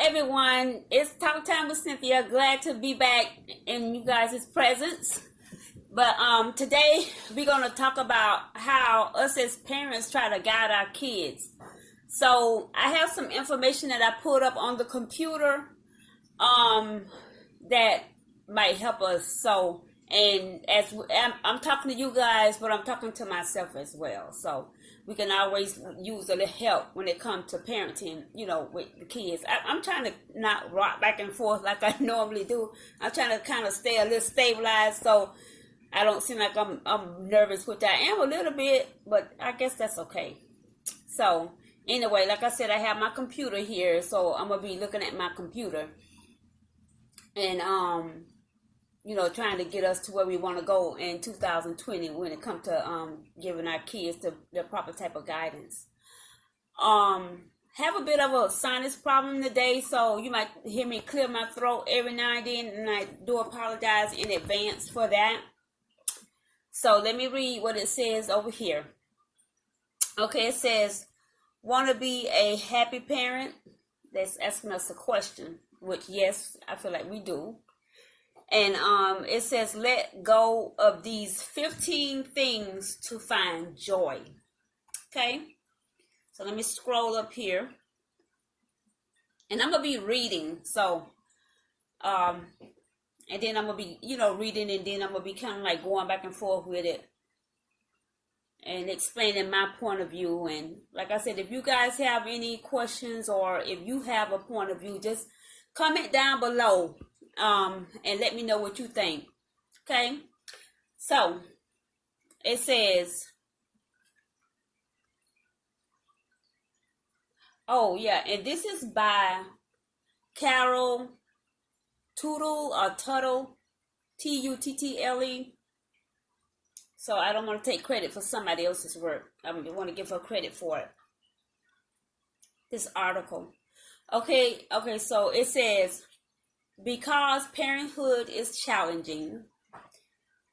everyone, it's Talk Time with Cynthia. Glad to be back in you guys' presence. But today we're gonna talk about how us as parents try to guide our kids. So I have some information that I pulled up on the computer that might help us. So, and I'm talking to you guys, but I'm talking to myself as well. So we can always use a little help when it comes to parenting, with the kids. I'm trying to not rock back and forth like I normally do. I'm trying to kind of stay a little stabilized so I don't seem like I'm nervous, which I am a little bit, but I guess that's okay. So anyway, like I said, I have my computer here, so I'm gonna be looking at my computer and trying to get us to where we want to go in 2020 when it comes to giving our kids the proper type of guidance. Have a bit of a sinus problem today, so you might hear me clear my throat every now and then, and I do apologize in advance for that. So let me read what it says over here. Okay, it says, want to be a happy parent? That's asking us a question, which yes, I feel like we do. And it says, let go of these 15 things to find joy. Okay, so let me scroll up here. And I'm going to be reading. So, and then I'm going to be, reading, and then I'm going to be kind of like going back and forth with it and explaining my point of view. And like I said, if you guys have any questions or if you have a point of view, just comment down below. And let me know what you think. Okay, so it says, oh yeah, and this is by Carol Tuttle or Tuttle, Tuttle. So I don't want to take credit for somebody else's work. I want to give her credit for it. This article. Okay, so it says, because parenthood is challenging,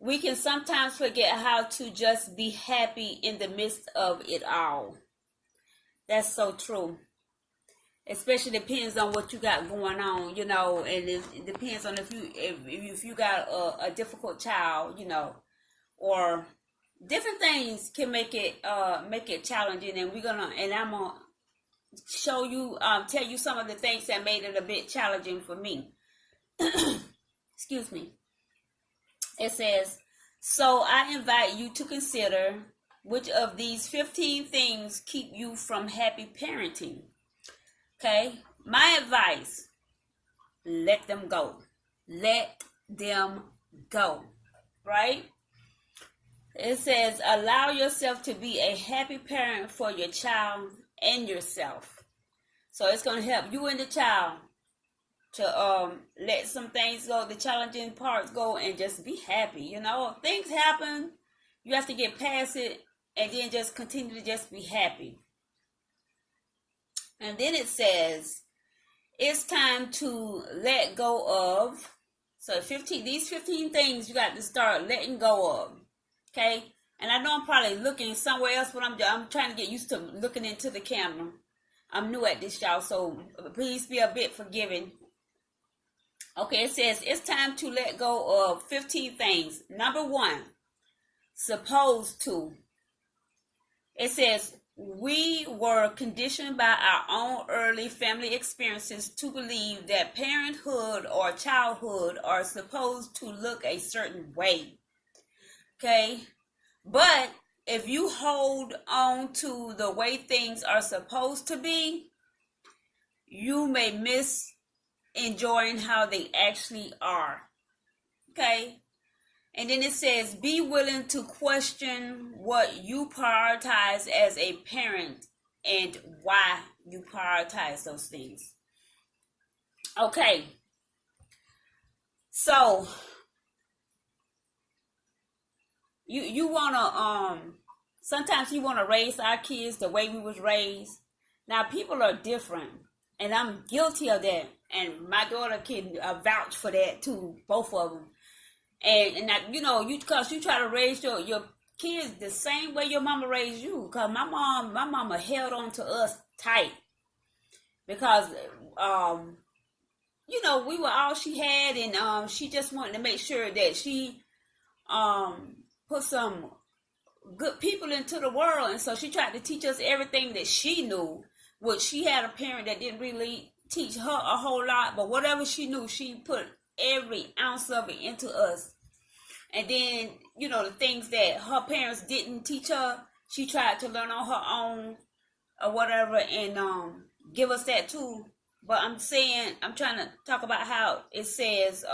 we can sometimes forget how to just be happy in the midst of it all. That's so true. Especially depends on what you got going on, and it depends on if you got a difficult child, or different things can make it challenging. And I'm gonna show you, tell you some of the things that made it a bit challenging for me. Excuse me. It says, so I invite you to consider which of these 15 things keep you from happy parenting. Okay, my advice, let them go. Let them go, right? It says, allow yourself to be a happy parent for your child and yourself. So it's going to help you and the child to let some things go, the challenging parts go, and just be happy. Things happen, you have to get past it, and then just continue to just be happy. And then it says, it's time to let go of. So these 15 things you got to start letting go of. Okay, and I know I'm probably looking somewhere else, but I'm trying to get used to looking into the camera. I'm new at this, y'all, so please be a bit forgiving. Okay, it says it's time to let go of 15 things. Number 1, supposed to. It says, we were conditioned by our own early family experiences to believe that parenthood or childhood are supposed to look a certain way. Okay, but if you hold on to the way things are supposed to be, you may miss enjoying how they actually are. Okay, and then it says, be willing to question what you prioritize as a parent and why you prioritize those things. Okay, so you wanna sometimes you wanna raise our kids the way we was raised. Now people are different, and I'm guilty of that, and my daughter can vouch for that too, both of them. And that, because you try to raise your kids the same way your mama raised you. Because my mama held on to us tight. Because we were all she had, and she just wanted to make sure that she put some good people into the world, and so she tried to teach us everything that she knew, which she had a parent that didn't really teach her a whole lot, but whatever she knew, she put every ounce of it into us. And then, the things that her parents didn't teach her, she tried to learn on her own or whatever, and give us that too. But I'm trying to talk about how it says,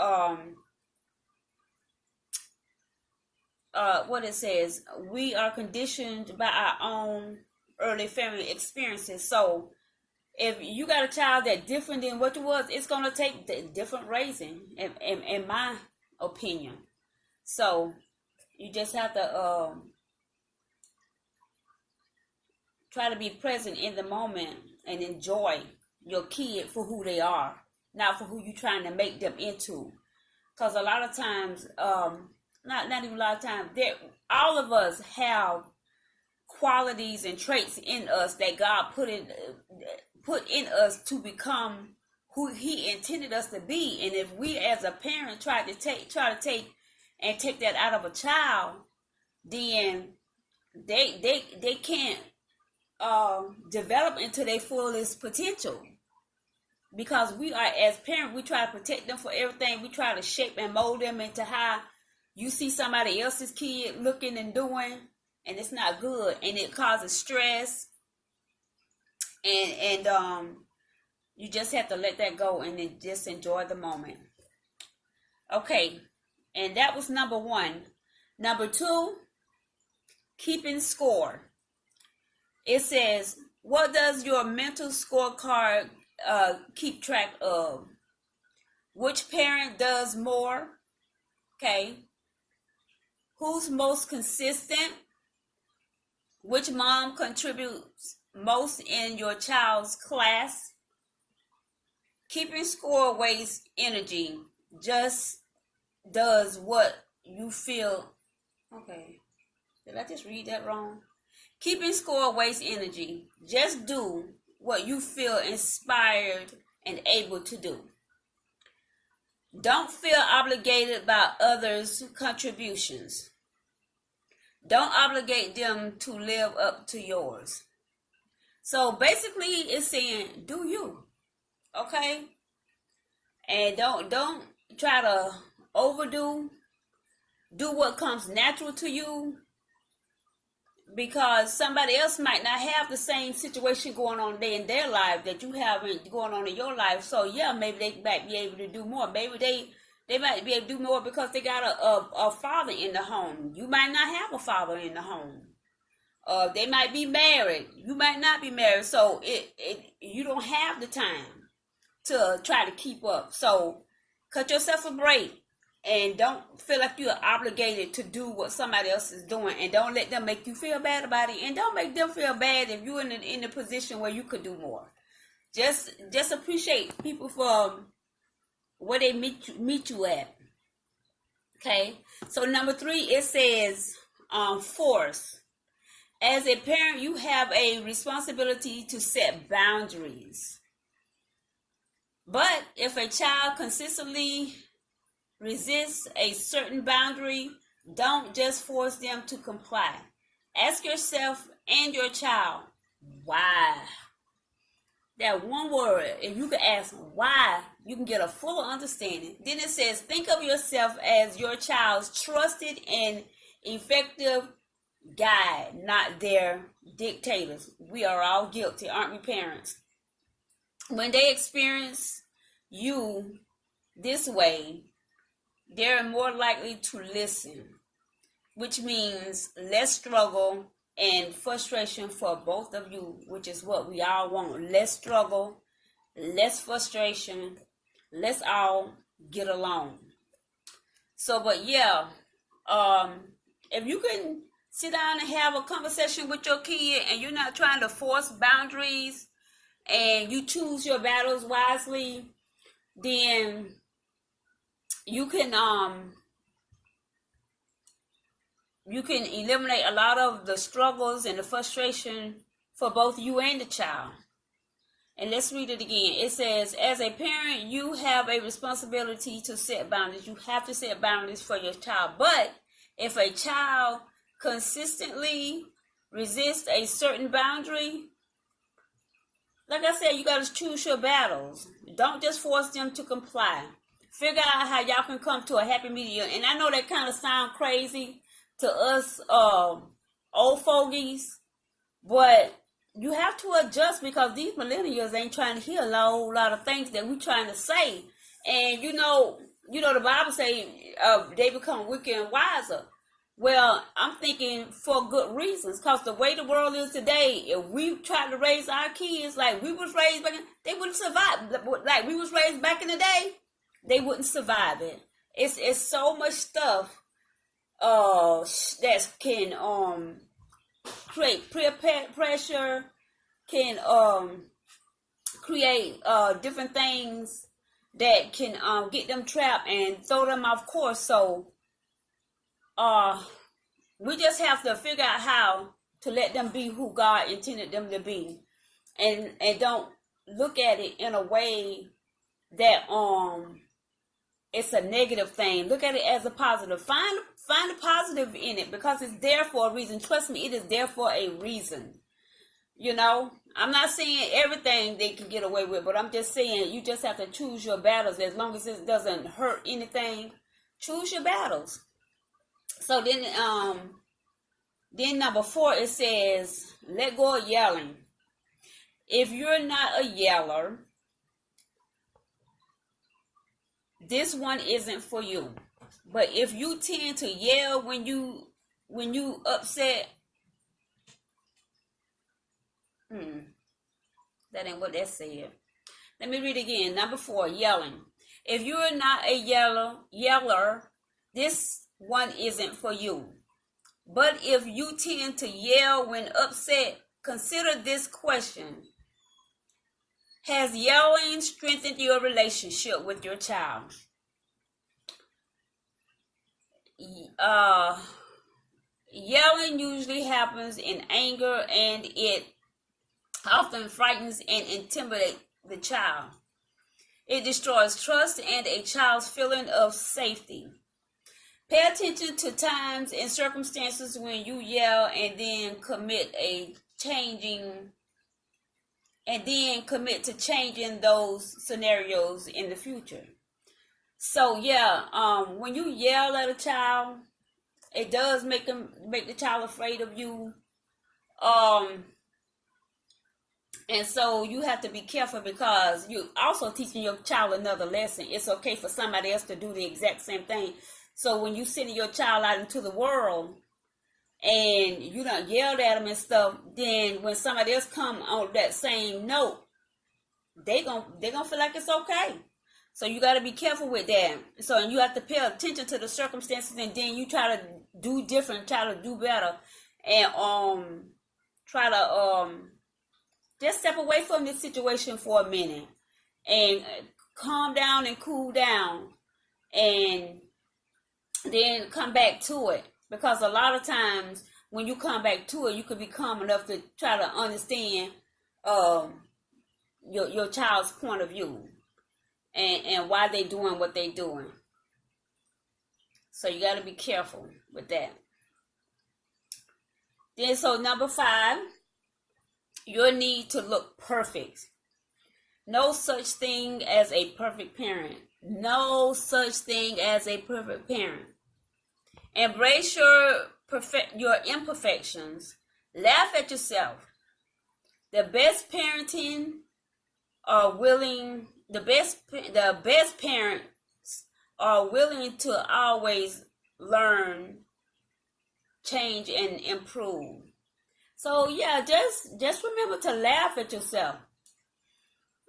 what it says, we are conditioned by our own early family experiences. So if you got a child that's different than what it was, it's going to take different raising, in my opinion. So you just have to try to be present in the moment and enjoy your kid for who they are, not for who you're trying to make them into. Because a lot of times, not even a lot of times, all of us have qualities and traits in us that God put in us to become who He intended us to be. And if we as a parent try to take that out of a child, then they can't develop into their fullest potential. Because we are, as parents, we try to protect them for everything. We try to shape and mold them into how you see somebody else's kid looking and doing, and it's not good, and it causes stress. And you just have to let that go and then just enjoy the moment. Okay, and that was number 1. Number 2, keeping score. It says, what does your mental scorecard keep track of? Which parent does more? Okay. Who's most consistent? Which mom contributes most in your child's class? Keeping score wastes energy. Just does what you feel. Okay. Did I just read that wrong? Keeping score wastes energy. Just do what you feel inspired and able to do. Don't feel obligated by others' contributions. Don't obligate them to live up to yours. So basically it's saying, do you. Okay? And don't try to overdo. Do what comes natural to you, because somebody else might not have the same situation going on in their life that you have going on in your life. So yeah, maybe they might be able to do more. Maybe they might be able to do more because they got a father in the home. You might not have a father in the home. They might be married. You might not be married. So you don't have the time to try to keep up. So cut yourself a break. And don't feel like you're obligated to do what somebody else is doing, and don't let them make you feel bad about it, and don't make them feel bad if you're in a position where you could do more. Just appreciate people for where they meet you at. Okay, so number 3, it says force. As a parent, you have a responsibility to set boundaries. But if a child consistently resists a certain boundary, don't just force them to comply. Ask yourself and your child, why? That one word, if you could ask why, you can get a fuller understanding. Then it says, think of yourself as your child's trusted and effective guide, not their dictators. We are all guilty, aren't we, parents? When they experience you this way, they're more likely to listen, which means less struggle and frustration for both of you, which is what we all want. Less struggle, less frustration. Let's all get along. So, but yeah, if you can sit down and have a conversation with your kid and you're not trying to force boundaries and you choose your battles wisely, then you can eliminate a lot of the struggles and the frustration for both you and the child. And let's read it again. It says, as a parent, you have a responsibility to set boundaries. You have to set boundaries for your child. But if a child consistently resists a certain boundary, like I said, you got to choose your battles. Don't just force them to comply. Figure out how y'all can come to a happy medium. And I know that kind of sound crazy to us old fogies, but you have to adjust because these millennials ain't trying to hear a whole lot of things that we trying to say. And you know the Bible say they become wicked and wiser. Well, I'm thinking for good reasons, because the way the world is today, if we try to raise our kids like we was raised back, they wouldn't survive. Like we was raised back in the day, they wouldn't survive it. It's so much stuff that can create peer pressure, can create different things that can get them trapped and throw them off course. So we just have to figure out how to let them be who God intended them to be, and don't look at it in a way that it's a negative thing. Look at it as a positive. Find a positive in it, because it's there for a reason. Trust me, it is there for a reason. You know, I'm not saying everything they can get away with, but I'm just saying you just have to choose your battles. As long as it doesn't hurt anything, choose your battles. So then number 4, it says, let go of yelling. If you're not a yeller, this one isn't for you. But if you tend to yell when you upset, that ain't what that said. Let me read again. Number 4, yelling. If you're not a yeller, this one isn't for you. But if you tend to yell when upset, consider this question. Has yelling strengthened your relationship with your child? Yelling usually happens in anger, and it often frightens and intimidates the child. It destroys trust and a child's feeling of safety. Pay attention to times and circumstances when you yell, and then commit to changing those scenarios in the future. So when you yell at a child, it does make the child afraid of you. And so you have to be careful, because you're also teaching your child another lesson. It's okay for somebody else to do the exact same thing. So when you send your child out into the world and you done yelled at them and stuff, then when somebody else come on that same note, they gonna feel like it's okay. So you got to be careful with that. So you have to pay attention to the circumstances, and then you try to do different, try to do better, and try to just step away from this situation for a minute and calm down and cool down, and then come back to it. Because a lot of times when you come back to it, you could be calm enough to try to understand your child's point of view and why they doing what they doing. So you got to be careful with that. Then so number 5, your need to look perfect. No such thing as a perfect parent. No such thing as a perfect parent. Embrace your imperfections. Laugh at yourself. The best parents are willing to always learn, change, and improve. So just remember to laugh at yourself.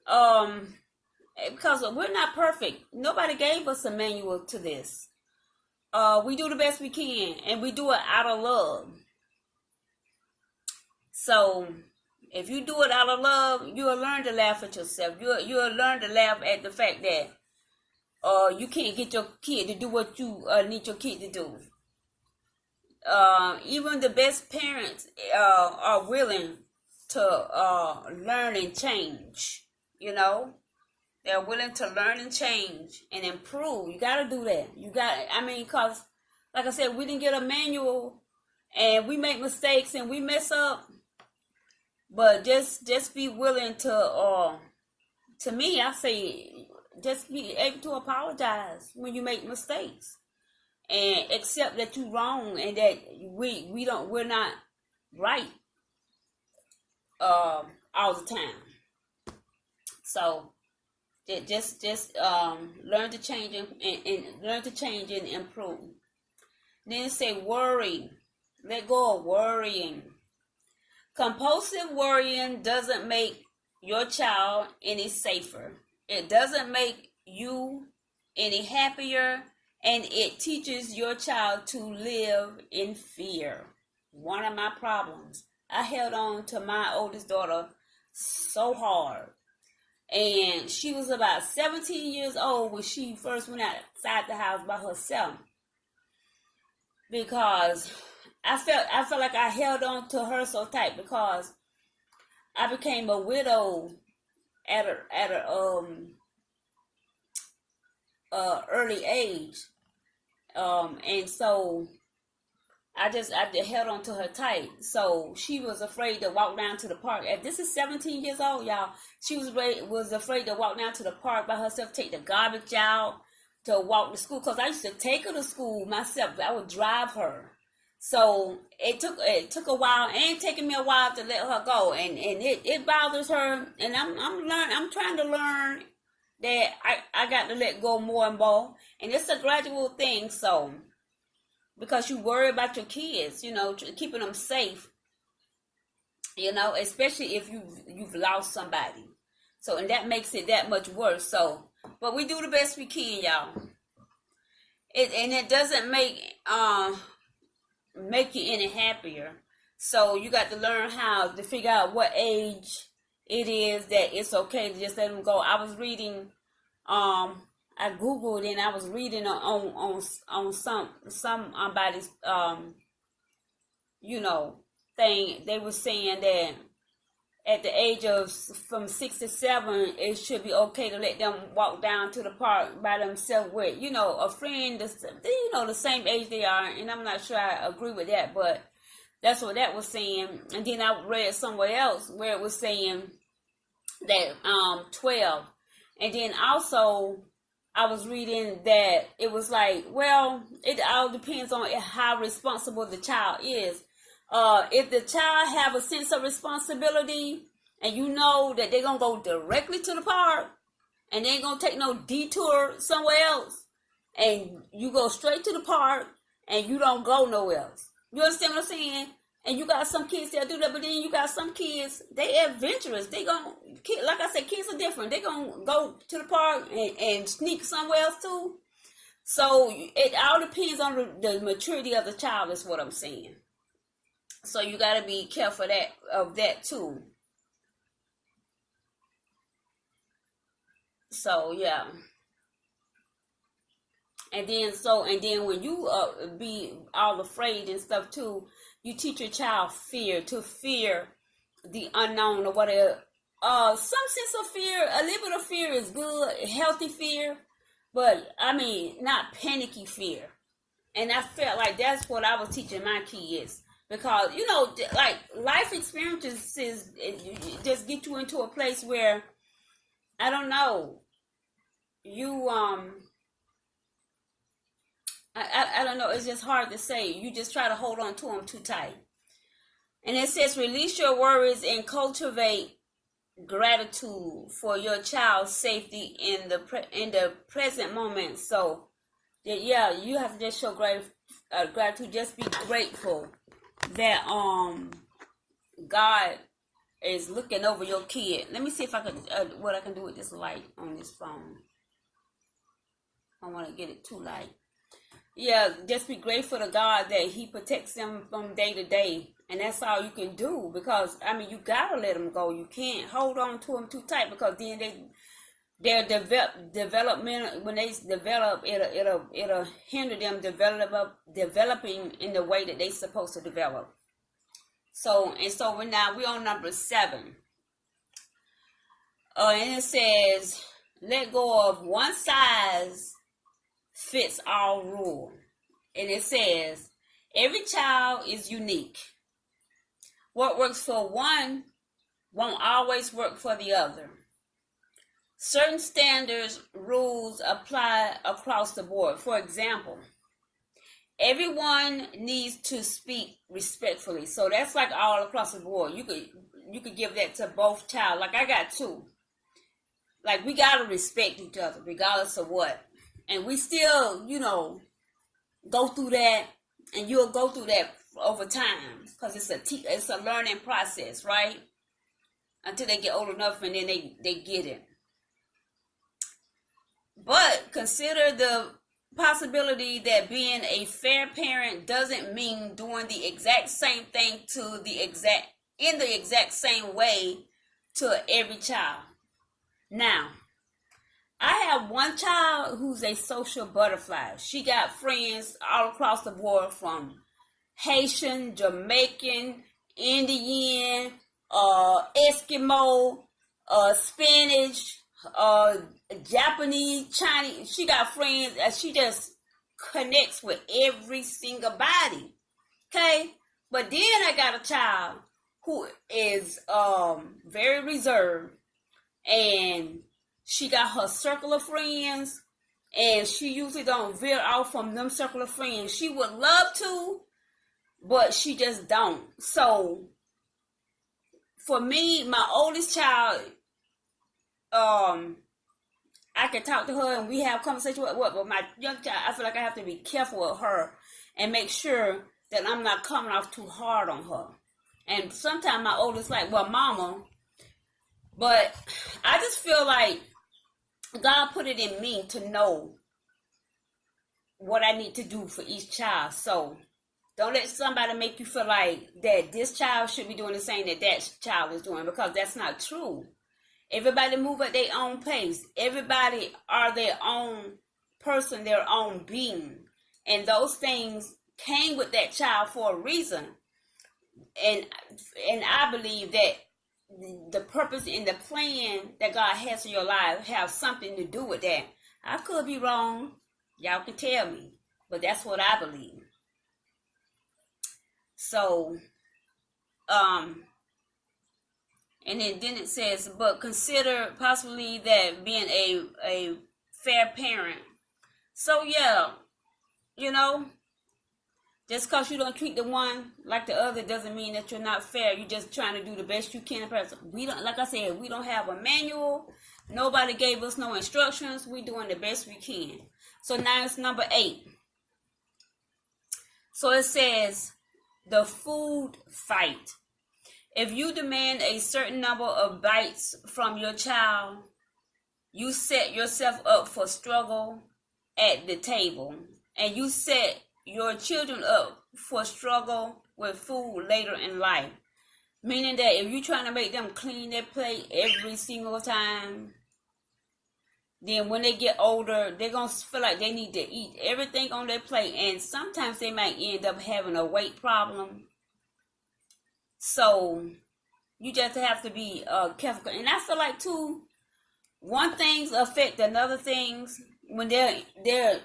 Because we're not perfect. Nobody gave us a manual to this. We do the best we can, and we do it out of love. So if you do it out of love, you'll learn to laugh at yourself. You'll learn to laugh at the fact that you can't get your kid to do what you need your kid to do. Even the best parents are willing to learn and change. You know, they're willing to learn and change and improve. You got to do that. You got. I mean, cause like I said, we didn't get a manual, and we make mistakes and we mess up. But just be willing to. To me, I say just be able to apologize when you make mistakes and accept that you're wrong and that we're not right all the time. So just learn to change and learn to change and improve. Then say worry. Let go of worrying. Compulsive worrying doesn't make your child any safer. It doesn't make you any happier, and it teaches your child to live in fear. One of my problems. I held on to my oldest daughter so hard. And she was about 17 years old when she first went outside the house by herself. Because I felt like I held on to her so tight because I became a widow at a early age, and so I just held on to her tight. So she was afraid to walk down to the park. And this is 17 years old, y'all. She was afraid to walk down to the park by herself, take the garbage out, to walk to school. Because I used to take her to school myself. I would drive her. So it took a while, and taking me a while to let her go, and it bothers her, and I'm trying to learn that I got to let go more and more, and it's a gradual thing. So because you worry about your kids, you know, keeping them safe, you know, especially if you've lost somebody, so and that makes it that much worse. So, but we do the best we can, y'all. It doesn't make you any happier. So you got to learn how to figure out what age it is that it's okay to just let them go. I was reading, I googled and I was reading on somebody's you know, thing. They were saying that at the age of from 6 to 7, it should be okay to let them walk down to the park by themselves with, you know, a friend, you know, the same age they are. And I'm not sure I agree with that, but that's what that was saying. And then I read somewhere else where it was saying that 12. And then also I was reading that it was like, well, it all depends on how responsible the child is. If the child have a sense of responsibility and you know that they're going to go directly to the park and they ain't going to take no detour somewhere else, and you go straight to the park and you don't go nowhere else. You understand what I'm saying? And you got some kids that do that, but then you got some kids, they adventurous. They like I said, kids are different. They going to go to the park and sneak somewhere else too. So it all depends on the maturity of the child is what I'm saying. So you got to be careful of that too. So yeah. And then when you be all afraid and stuff too, you teach your child to fear the unknown or whatever. Some sense of fear, a little bit of fear is good, healthy fear, but I mean not panicky fear. And I felt like that's what I was teaching my kids. Because, you know, like life experiences just get you into a place where, I don't know, you, I don't know, it's just hard to say. You just try to hold on to them too tight. And it says, release your worries and cultivate gratitude for your child's safety in the present moment. So, yeah, you have to just show gratitude. Just be grateful that God is looking over your kid. Let me see if I can what I can do with this light on this phone. I don't want to get it too light. Yeah, just be grateful to God that He protects them from day to day, and that's all you can do. Because I mean, you gotta let them go. You can't hold on to them too tight because then their development, when they develop, it'll hinder them developing in the way that they supposed to develop. So we're on number 7. And it says, let go of one size fits all rule. And it says, every child is unique. What works for one won't always work for the other. Certain standards, rules apply across the board. For example, everyone needs to speak respectfully. So that's like all across the board. You could give that to both child. Like I got 2. Like we gotta respect each other regardless of what. And we still, go through that, and you'll go through that over time because it's a learning process, right? Until they get old enough and then they get it. But consider the possibility that being a fair parent doesn't mean doing the exact same thing in the exact same way to every child. Now, I have one child who's a social butterfly. She got friends all across the board, from Haitian, Jamaican, Indian, Eskimo, Spanish, Japanese, Chinese. She got friends, and she just connects with every single body. Okay? But then I got a child who is very reserved, and she got her circle of friends, and she usually don't veer off from them circle of friends. She would love to, but she just don't. So for me, my oldest child, I can talk to her and we have conversation with what, but my young child, I feel like I have to be careful with her and make sure that I'm not coming off too hard on her. And sometimes my oldest like, well, mama, but I just feel like God put it in me to know what I need to do for each child. So don't let somebody make you feel like that this child should be doing the same that child is doing, because that's not true. Everybody move at their own pace. Everybody are their own person, their own being. And those things came with that child for a reason. And I believe that the purpose and the plan that God has for your life have something to do with that. I could be wrong. Y'all can tell me. But that's what I believe. So, and then it says, but consider possibly that being a fair parent. So yeah, just because you don't treat the one like the other doesn't mean that you're not fair. You're just trying to do the best you can. We don't, like I said, we don't have a manual. Nobody gave us no instructions. We're doing the best we can. So now it's number 8. So it says, the food fight. If you demand a certain number of bites from your child, you set yourself up for struggle at the table. And you set your children up for struggle with food later in life. Meaning that if you're trying to make them clean their plate every single time, then when they get older, they're going to feel like they need to eat everything on their plate. And sometimes they might end up having a weight problem. So you just have to be careful. And I feel like, too, one things affect another things. When they're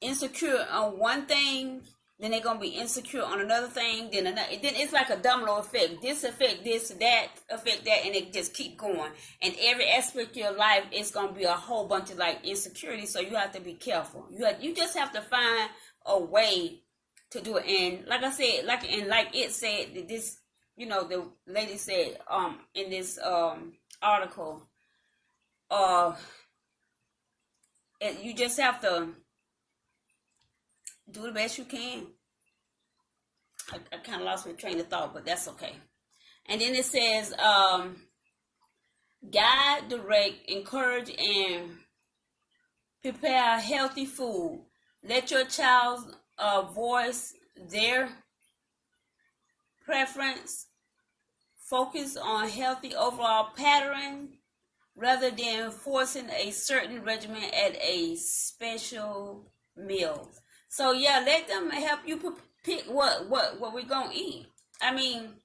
insecure on one thing, then they're gonna be insecure on another thing, then it's like a domino effect. This affect this, that affect that, and it just keep going. And every aspect of your life is gonna be a whole bunch of like insecurity. So you have to be careful. You just have to find a way to do it. And like I said, like it said that this, the lady said in this article, you just have to do the best you can. I kind of lost my train of thought, but that's okay. And then it says, guide, direct, encourage, and prepare healthy food. Let your child voice their preference. Focus on healthy overall pattern rather than forcing a certain regimen at a special meal. So yeah, let them help you pick what we're gonna eat. I mean,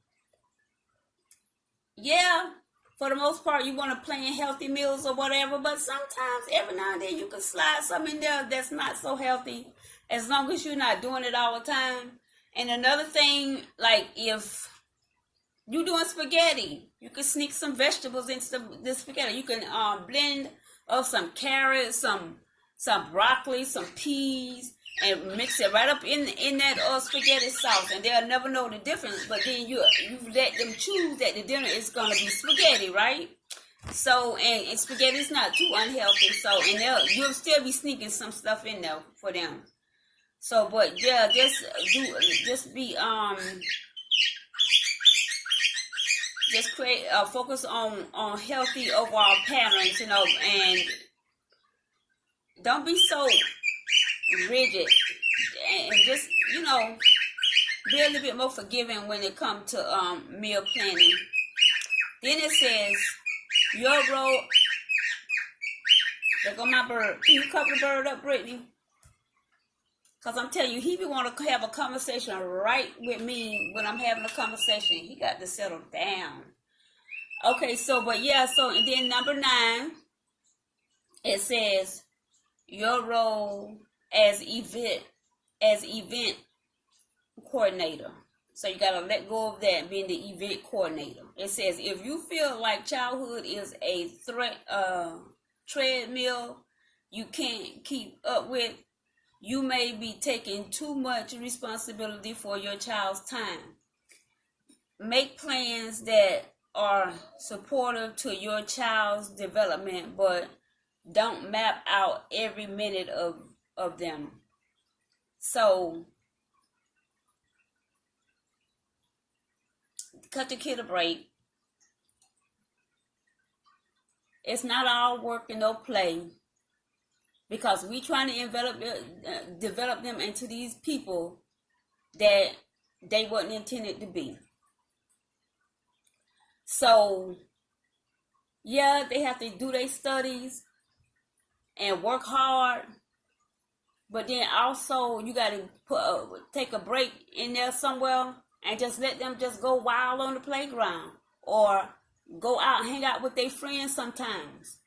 yeah, for the most part, you want to plan healthy meals or whatever. But sometimes, every now and then, you can slide something in there that's not so healthy, as long as you're not doing it all the time. And another thing, like if you doing spaghetti, you can sneak some vegetables into the spaghetti. You can blend up some carrots, some broccoli, some peas, and mix it right up in that spaghetti sauce, and they'll never know the difference. But then you let them choose that the dinner is gonna be spaghetti, right? So and spaghetti is not too unhealthy. So and you'll still be sneaking some stuff in there for them. So, but yeah, just be just create focus on healthy overall patterns, and don't be so rigid, and just be a little bit more forgiving when it comes to meal planning. Then it says your role. There go my bird. Can you cover the bird up, Brittany? Because I'm telling you, he be want to have a conversation right with me when I'm having a conversation. He got to settle down. Okay, so and then number 9, it says your role as event coordinator. So you got to let go of that, being the event coordinator. It says if you feel like childhood is a treadmill you can't keep up with, you may be taking too much responsibility for your child's time. Make plans that are supportive to your child's development, but don't map out every minute of them. So cut the kid a break. It's not all work and no play, because we trying to develop them into these people that they wasn't intended to be. So yeah, they have to do their studies and work hard, but then also you got to take a break in there somewhere and just let them just go wild on the playground, or go out and hang out with their friends sometimes.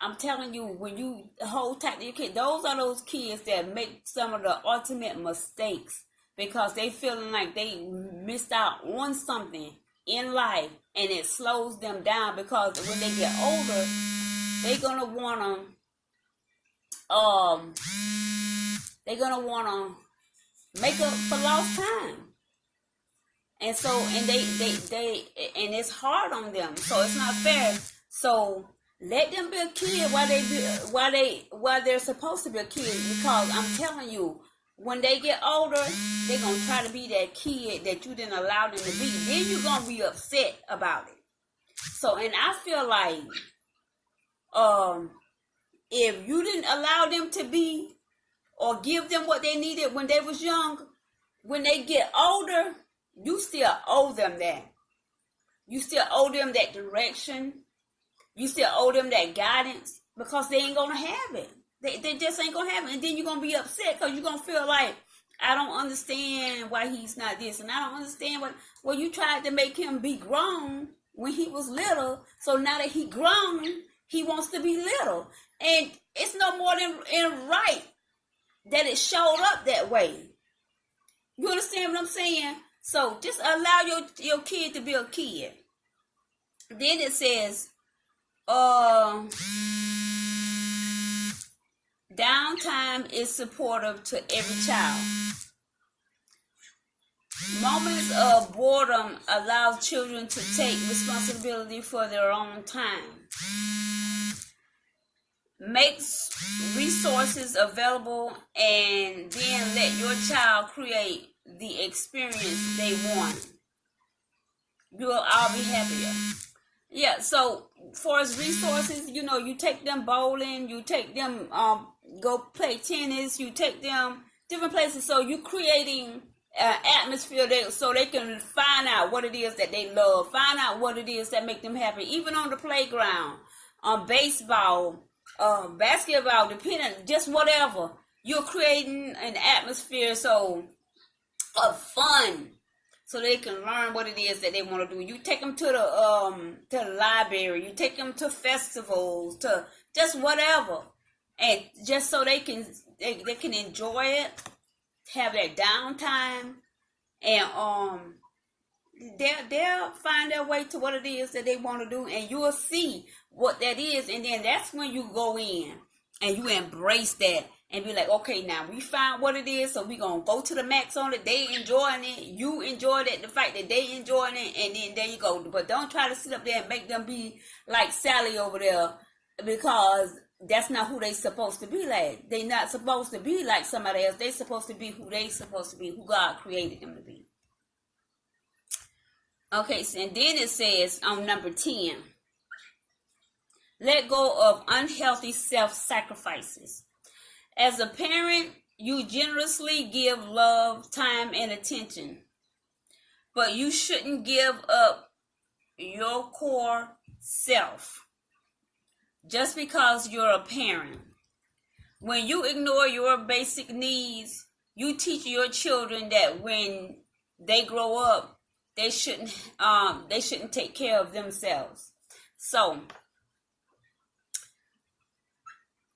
I'm telling you, when you hold tight to your kid, those are those kids that make some of the ultimate mistakes, because they feeling like they missed out on something in life, and it slows them down, because when they get older, they're gonna wanna make up for lost time. And so, and they and it's hard on them, so it's not fair. So let them be a kid while they're supposed to be a kid, because I'm telling you, when they get older, they're gonna try to be that kid that you didn't allow them to be. Then you're gonna be upset about it. So, and I feel like if you didn't allow them to be, or give them what they needed when they was young, when they get older, you still owe them that. You still owe them that direction. You still owe them that guidance, because they ain't gonna have it. They just ain't gonna have it. And then you're gonna be upset, because you're gonna feel like, I don't understand why he's not this, and I don't understand well, you tried to make him be grown when he was little, so now that he grown, he wants to be little. And it's no more than right that it showed up that way. You understand what I'm saying? So just allow your kid to be a kid. Then it says, downtime is supportive to every child. Moments of boredom allow children to take responsibility for their own time. Makes resources available, and then let your child create the experience they want. You will all be happier. Yeah, so for as resources, you take them bowling, you take them go play tennis, you take them different places. So you creating an atmosphere so they can find out what it is that they love, find out what it is that make them happy, even on the playground, on baseball, basketball, depending, just whatever. You're creating an atmosphere of fun, so they can learn what it is that they want to do. You take them to the library, you take them to festivals, to just whatever, and just so they can enjoy it, have that downtime, and they'll find their way to what it is that they want to do, and you'll see what that is, and then that's when you go in and you embrace that and be like, okay, now we found what it is, so we gonna go to the max on it. They enjoying it, you enjoyed it, the fact that they enjoying it, and then there you go. But don't try to sit up there and make them be like Sally over there, because that's not who they supposed to be like. They not supposed to be like somebody else. They supposed to be who they supposed to be, who God created them to be. Okay, so, and then it says on number 10, let go of unhealthy self-sacrifices. As a parent, you generously give love, time, and attention, but you shouldn't give up your core self just because you're a parent. When you ignore your basic needs, you teach your children that when they grow up, they shouldn't take care of themselves. So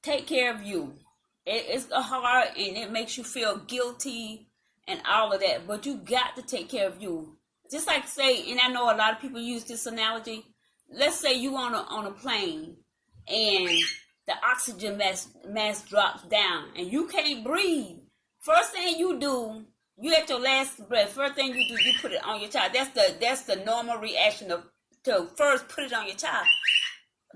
take care of you. It's hard, and it makes you feel guilty and all of that, but you got to take care of you. Just like say, and I know a lot of people use this analogy. Let's say you on a plane and the oxygen mask drops down and you can't breathe. First thing you do, you at your last breath. First thing you do, you put it on your child. That's the normal reaction to first put it on your child.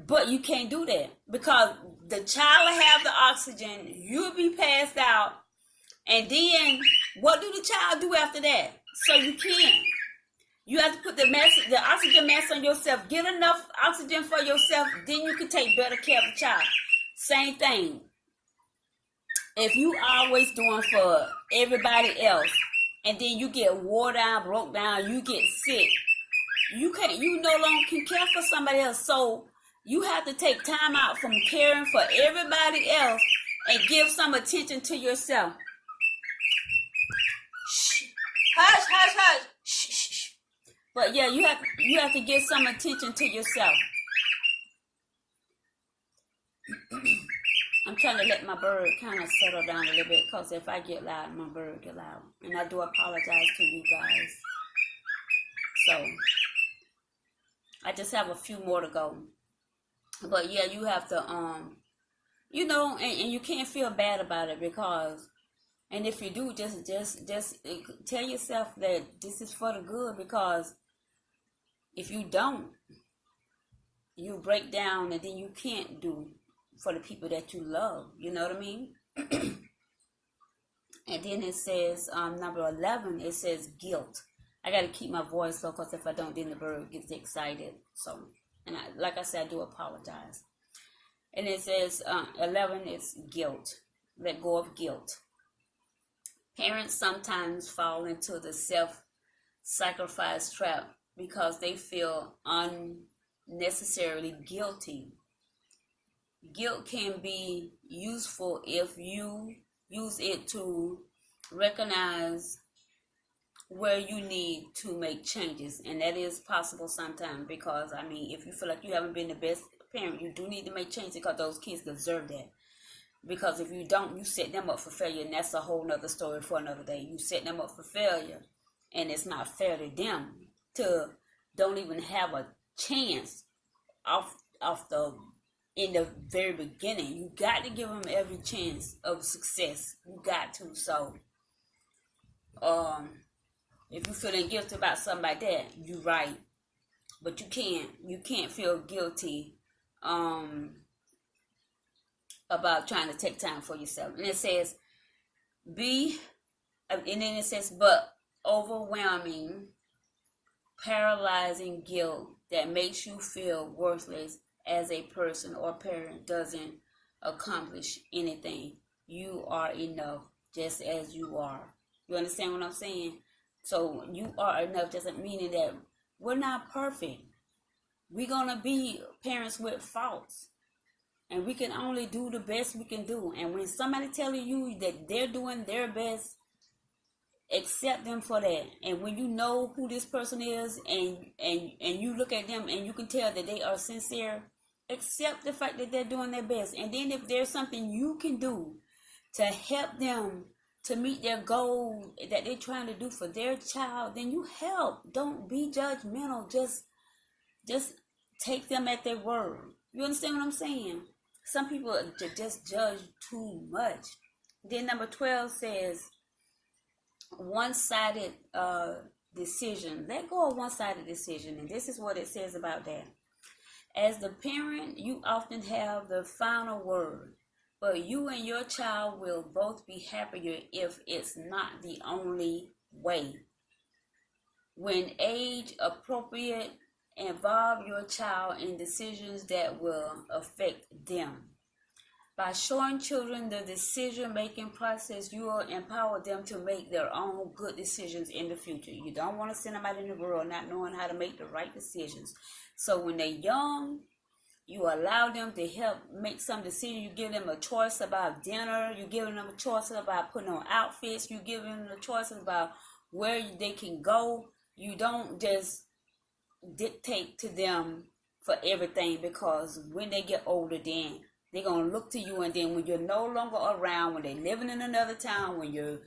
But you can't do that because the child will have the oxygen, you'll be passed out, and then what do the child do after that? So you can't. You have to put the oxygen mask on yourself. Get enough oxygen for yourself, then you can take better care of the child. Same thing. If you always doing for everybody else, and then you get wore down, broke down, you get sick, you no longer can care for somebody else. So you have to take time out from caring for everybody else and give some attention to yourself. Shh. Hush, hush, hush. Shh, shh, shh. But yeah, you have to give some attention to yourself. I'm trying to let my bird kind of settle down a little bit, because if I get loud, my bird get loud. And I do apologize to you guys. So I just have a few more to go. But yeah, you have to, and you can't feel bad about it, because, and if you do, just tell yourself that this is for the good, because if you don't, you break down and then you can't do for the people that you love. You know what I mean? And then it says, number 11, it says guilt. I got to keep my voice low, because if I don't, then the bird gets excited. So, and like I said, I do apologize. And it says 11 is guilt. Let go of guilt. Parents sometimes fall into the self-sacrifice trap because they feel unnecessarily guilty. Guilt can be useful if you use it to recognize where you need to make changes, and that is possible sometimes, because I mean, if you feel like you haven't been the best parent, you do need to make changes, because those kids deserve that. Because if you don't, you set them up for failure, and that's a whole nother story for another day. You set them up for failure, and it's not fair to them to don't even have a chance in the very beginning. You got to give them every chance of success. You got to. So if you're feeling guilty about something like that, you're right. But you can't feel guilty about trying to take time for yourself. And it says, and then it says, but overwhelming, paralyzing guilt that makes you feel worthless as a person or parent doesn't accomplish anything. You are enough just as you are. You understand what I'm saying? So you are enough doesn't mean that we're not perfect. We're going to be parents with faults. And we can only do the best we can do. And when somebody telling you that they're doing their best, accept them for that. And when you know who this person is, and you look at them and you can tell that they are sincere, accept the fact that they're doing their best. And then if there's something you can do to help them to meet their goal that they're trying to do for their child, then you help. Don't be judgmental. Just take them at their word. You understand what I'm saying? Some people just judge too much. Then number 12 says one-sided decision. Let go of one-sided decision. And this is what it says about that. As the parent, you often have the final word, but you and your child will both be happier if it's not the only way. When age appropriate, involve your child in decisions that will affect them. By showing children the decision-making process, you will empower them to make their own good decisions in the future. You don't want to send them out in the world not knowing how to make the right decisions. So when they're young, you allow them to help make some decisions. You give them a choice about dinner. You give them a choice about putting on outfits. You give them a choice about where they can go. You don't just dictate to them for everything, because when they get older, then they're going to look to you, and then when you're no longer around, when they're living in another town, when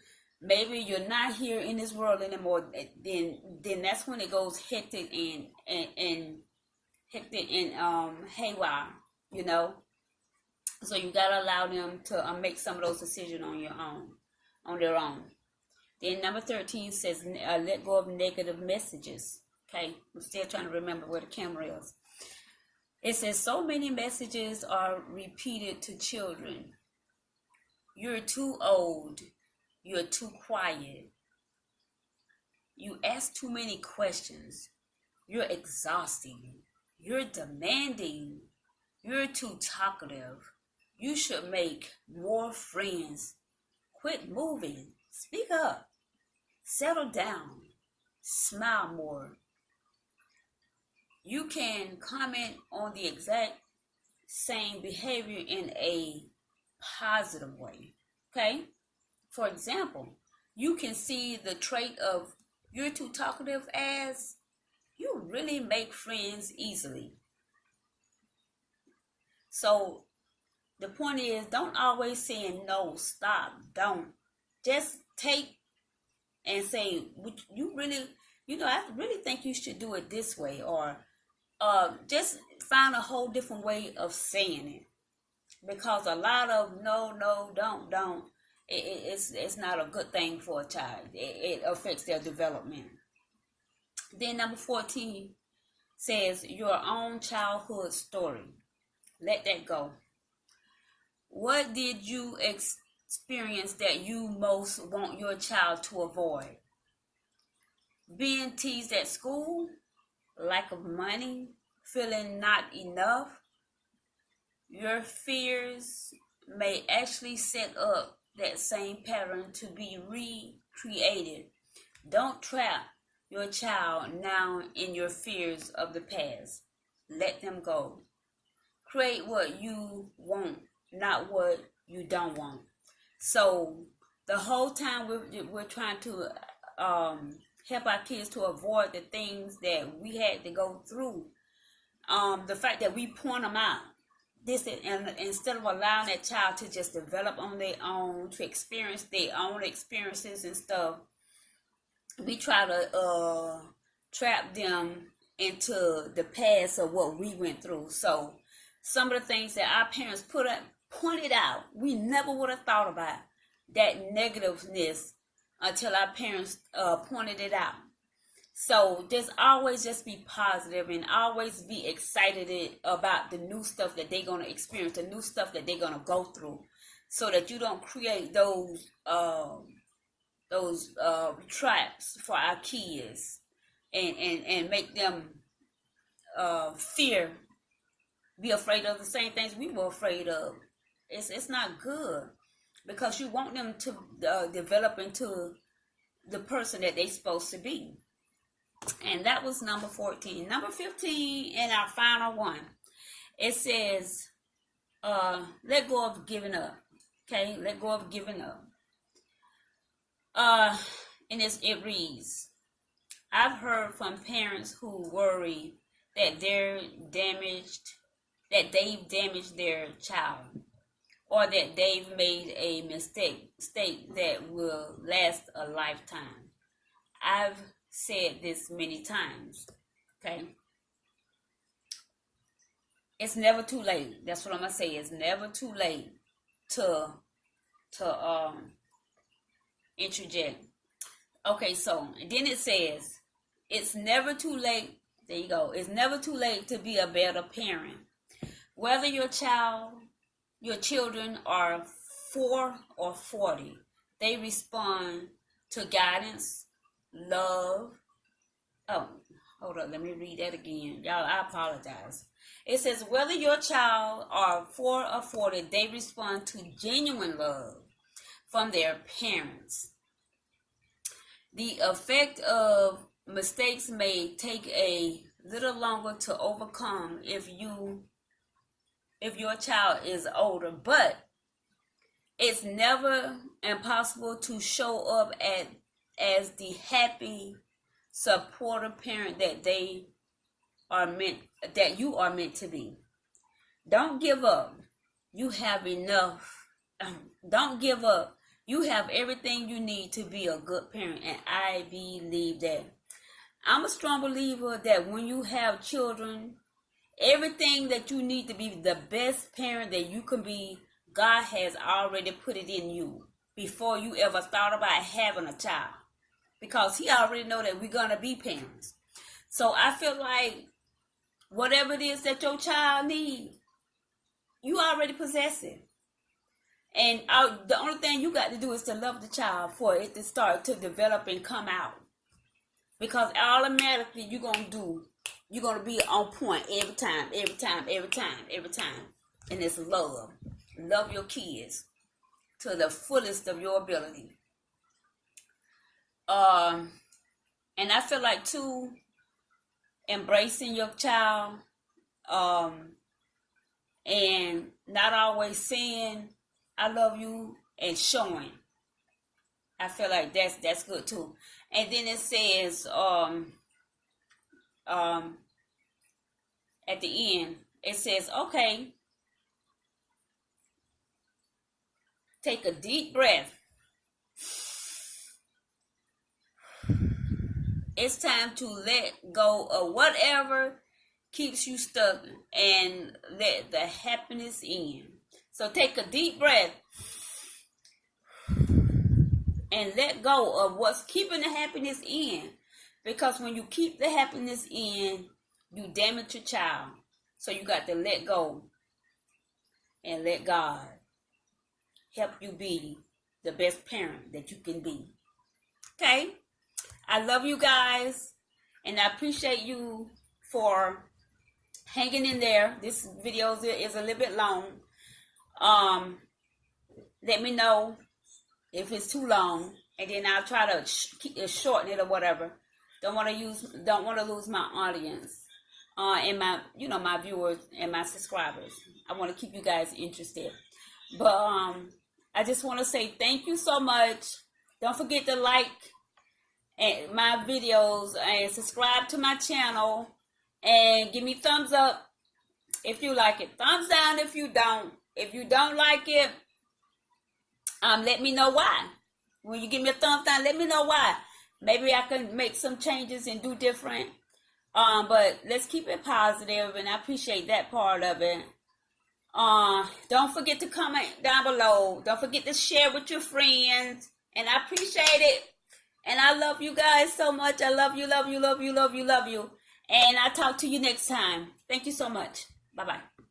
maybe you're not here in this world anymore, then that's when it goes hectic and haywire, you know. So you got to allow them to make some of those decisions on their own. Then number 13 says let go of negative messages. Okay, I'm still trying to remember where the camera is. It says so many messages are repeated to children. You're too old. You're too quiet. You ask too many questions. You're exhausting. You're demanding. You're too talkative. You should make more friends. Quit moving. Speak up. Settle down. Smile more. You can comment on the exact same behavior in a positive way. Okay? For example, you can see the trait of you're too talkative as you really make friends easily. So the point is, don't always say no, stop, don't. Just take and say, you really, I really think you should do it this way, or just find a whole different way of saying it, because a lot of no, don't. It's not a good thing for a child. It affects their development. Then number 14 says your own childhood story. Let that go. What did you experience that you most want your child to avoid? Being teased at school? Lack of money? Feeling not enough? Your fears may actually set up that same pattern to be recreated. Don't trap your child now in your fears of the past. Let them go. Create what you want, not what you don't want. So the whole time we're trying to help our kids to avoid the things that we had to go through. The fact that we point them out, and instead of allowing that child to just develop on their own, to experience their own experiences and stuff, we try to trap them into the past of what we went through. So some of the things that our parents pointed out, we never would have thought about that negativeness until our parents pointed it out. So just be positive and always be excited about the new stuff that they're going to experience, the new stuff that they're going to go through, so that you don't create those traps for our kids and make them be afraid of the same things we were afraid of. It's not good, because you want them to develop into the person that they're supposed to be. And that was number 14. Number 15, and our final one, it says, let go of giving up. Okay, let go of giving up. And it reads, I've heard from parents who worry that they've damaged their child, or that they've made a mistake that will last a lifetime. I've said this many times. Okay. It's never too late. That's what I'm gonna say. It's never too late to interject. Okay, so and then it says it's never too late. There you go. It's never too late to be a better parent. Whether your children are 4 or 40, they respond to guidance, love. Oh, hold on. Let me read that again. Y'all, I apologize. It says, whether your child are 4 or 40, they respond to genuine love from their parents. The effect of mistakes may take a little longer to overcome if your child is older, but it's never impossible to show up as the happy, supportive parent that you are meant to be. Don't give up. You have enough. Don't give up. You have everything you need to be a good parent, and I believe that. I'm a strong believer that when you have children, everything that you need to be the best parent that you can be, God has already put it in you before you ever thought about having a child, because He already know that we're gonna be parents. So I feel like whatever it is that your child needs, you already possess it. And the only thing you got to do is to love the child for it to start to develop and come out. Because automatically you're going to be on point every time. And it's love. Love your kids to the fullest of your ability. And I feel like too, embracing your child, and not always saying I love you and showing. I feel like that's good too. And then it says at the end, it says, okay, take a deep breath. It's time to let go of whatever keeps you stuck and let the happiness in. So take a deep breath and let go of what's keeping the happiness in. Because when you keep the happiness in, you damage your child. So you got to let go and let God help you be the best parent that you can be. Okay? I love you guys, and I appreciate you for hanging in there. This video is a little bit long. Let me know if it's too long, and then I'll try to shorten it or whatever. Don't want to lose my audience, and my viewers and my subscribers. I want to keep you guys interested. But I just want to say thank you so much. Don't forget to like my videos and subscribe to my channel, and give me thumbs up if you like it. Thumbs down if you don't. If you don't like it, let me know why. When you give me a thumbs down, let me know why. Maybe I can make some changes and do different. But let's keep it positive, and I appreciate that part of it. Don't forget to comment down below. Don't forget to share with your friends, and I appreciate it. And I love you guys so much. I love you, love you, love you, love you, love you. And I'll talk to you next time. Thank you so much. Bye-bye.